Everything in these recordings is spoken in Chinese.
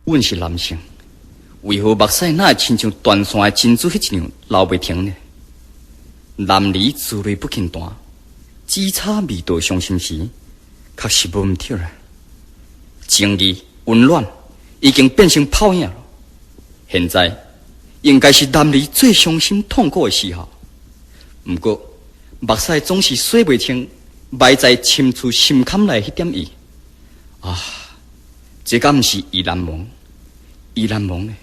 阮是男性，为何目屎哪会亲像断线的珍珠迄样流袂停呢？男儿自泪不轻弹，只差未到伤心时，确实无毋对啦。情义温暖已经变成泡影了，现在应该是男儿最伤心痛苦的时候。不过目屎总是洗袂清，埋在深处心坎内迄点意啊，这敢毋是意难忘？意难忘呢？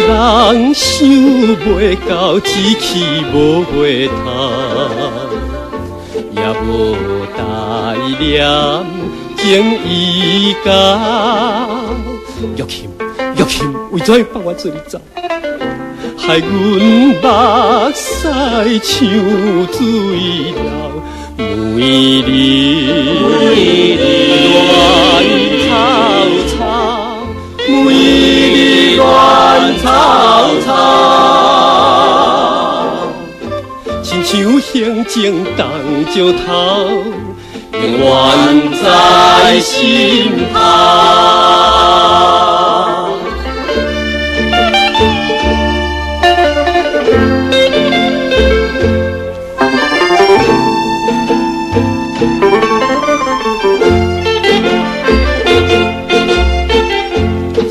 人想袂到，志气无回头，也无大念情意交。玉琴，玉琴，为怎要放我做你走？害阮目屎像水流，每日乱草草，每日乱草草，亲像陷阱荡石头，永远在心头。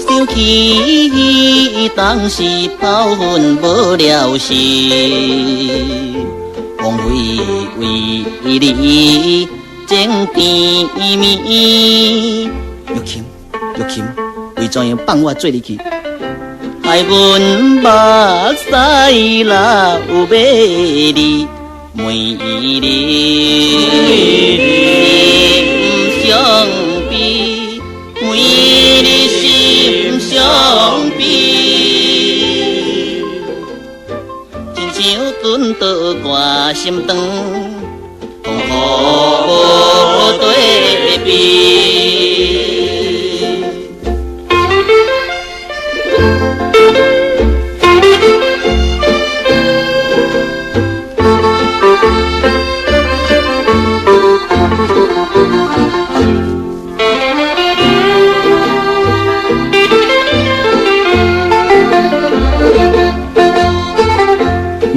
想起当时泡粉无了时，枉费为你情甜蜜。玉琴，玉琴，为怎样放我做你去？害阮目屎流袂离，每日心伤悲，每日心伤悲，亲像蹲倒挂心肠，风雨无对比。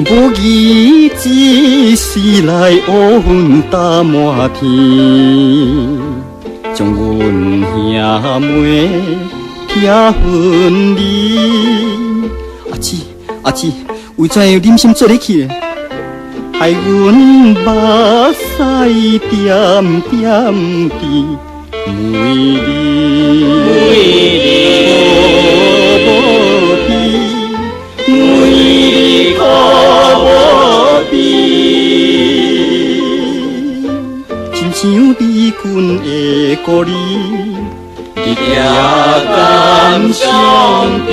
无义之时来乌云打满天，将阮兄妹拆分离。阿姊，阿姊，为怎样忍心做你去？害阮目屎点点滴，每日无比，每日无比，亲像离君的故里，日夜感伤悲。